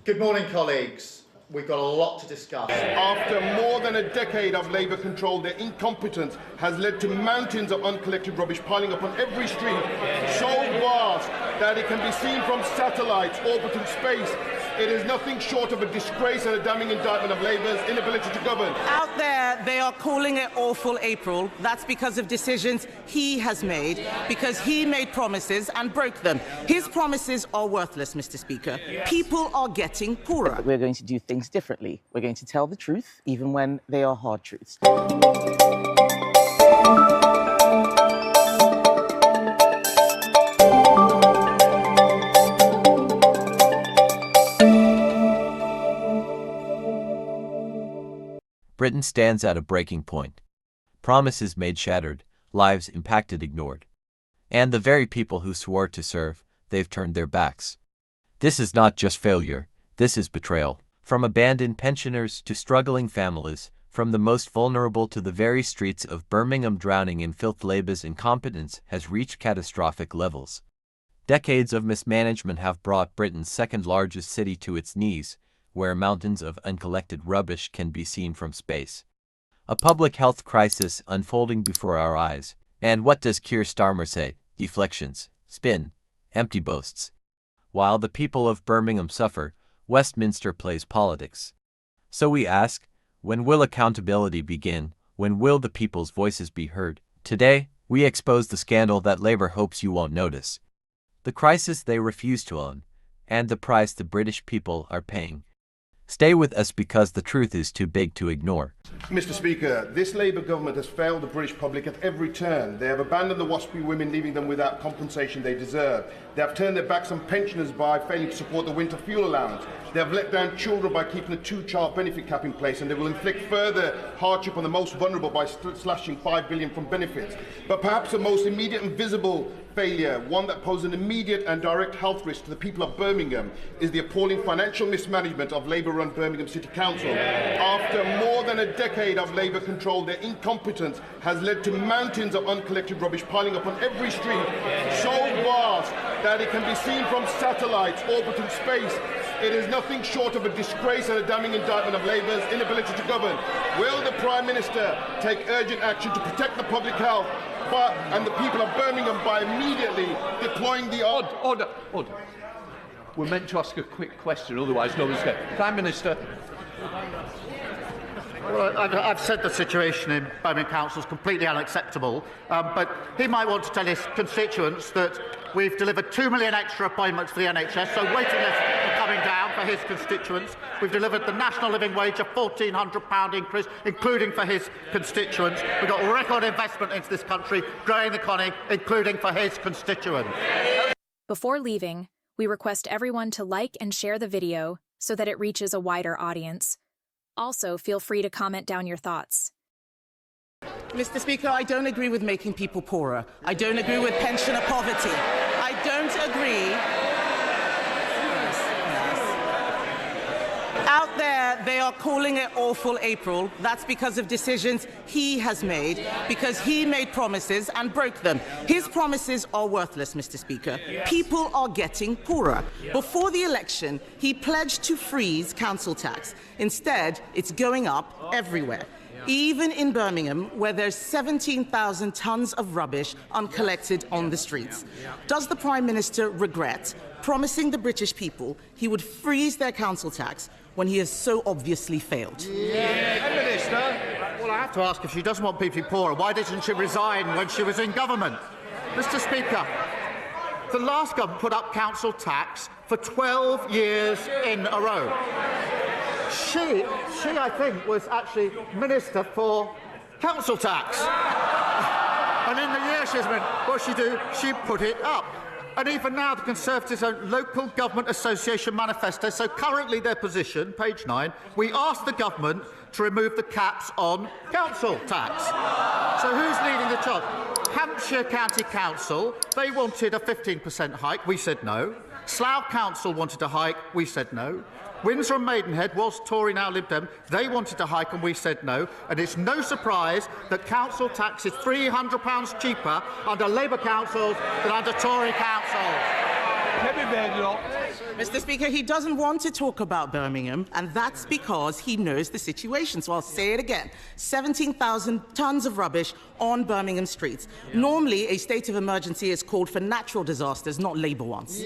Good morning, colleagues. We've got a lot to discuss. After more than a decade of Labour control, their incompetence has led to mountains of uncollected rubbish piling up on every street, so vast that it can be seen from satellites orbiting space. It is nothing short of a disgrace and a damning indictment of Labour's inability to govern. Out there, they are calling it awful April. That's because of decisions he has made, because he made promises and broke them. His promises are worthless, Mr. Speaker. People are getting poorer. We're going to do things differently. We're going to tell the truth, even when they are hard truths. Britain stands at a breaking point. Promises made shattered, lives impacted ignored. And the very people who swore to serve, they've turned their backs. This is not just failure, this is betrayal. From abandoned pensioners to struggling families, from the most vulnerable to the very streets of Birmingham drowning in filth, Labour's incompetence has reached catastrophic levels. Decades of mismanagement have brought Britain's second-largest city to its knees, where mountains of uncollected rubbish can be seen from space. A public health crisis unfolding before our eyes. And what does Keir Starmer say? Deflections, spin, empty boasts. While the people of Birmingham suffer, Westminster plays politics. So we ask, when will accountability begin? When will the people's voices be heard? Today, we expose the scandal that Labour hopes you won't notice. The crisis they refuse to own, and the price the British people are paying. Stay with us because the truth is too big to ignore. Mr. Speaker, this Labour government has failed the British public at every turn. They have abandoned the waspy women, leaving them without compensation they deserve. They have turned their backs on pensioners by failing to support the winter fuel allowance. They have let down children by keeping a two-child benefit cap in place, and they will inflict further hardship on the most vulnerable by slashing £5 billion from benefits. But perhaps the most immediate and visible failure, one that poses an immediate and direct health risk to the people of Birmingham, is the appalling financial mismanagement of Labour-run Birmingham City Council. After more than a decade of Labour control, their incompetence has led to mountains of uncollected rubbish piling up on every street, so vast that it can be seen from satellites orbiting space. It is nothing short of a disgrace and a damning indictment of Labour's inability to govern. Will the Prime Minister take urgent action to protect the public health and the people of Birmingham by immediately deploying the... Order. We're meant to ask a quick question, otherwise no one's going. Prime Minister. Well, I've said the situation in Birmingham Council is completely unacceptable, but he might want to tell his constituents that we've delivered 2 million extra appointments for the NHS, so waiting lists are coming down for his constituents. We've delivered the national living wage, a £1,400 increase, including for his constituents. We've got record investment into this country, growing the economy, including for his constituents. Before leaving, we request everyone to like and share the video so that it reaches a wider audience. Also, feel free to comment down your thoughts. Mr. Speaker, I don't agree with making people poorer. I don't agree with pensioner poverty. I don't agree. Out there, they are calling it awful April. That's because of decisions he has made, because he made promises and broke them. His promises are worthless, Mr. Speaker. People are getting poorer. Before the election, he pledged to freeze council tax. Instead, it's going up everywhere. Even in Birmingham, where there's 17,000 tonnes of rubbish uncollected on the streets. Does the Prime Minister regret promising the British people he would freeze their council tax when he has so obviously failed? Minister. Well, I have to ask, if she doesn't want people poorer, why didn't she resign when she was in government? Mr. Speaker, the last government put up council tax for 12 years in a row. She, I think, was actually Minister for Council Tax. And in the year she's been, what she do? She put it up. And even now, the Conservatives' own Local Government Association manifesto, so currently their position, page 9, we asked the government to remove the caps on council tax. So who's leading the charge? Hampshire County Council, they wanted a 15% hike, we said no. Slough Council wanted a hike, we said no. Windsor and Maidenhead was Tory, now Lib Dem. They wanted to hike and we said no. And it's no surprise that council tax is £300 cheaper under Labour councils than under Tory councils. Mr. Speaker, he doesn't want to talk about Birmingham, and that's because he knows the situation. So I'll say it again. 17,000 tonnes of rubbish on Birmingham streets. Normally, a state of emergency is called for natural disasters, not Labour ones.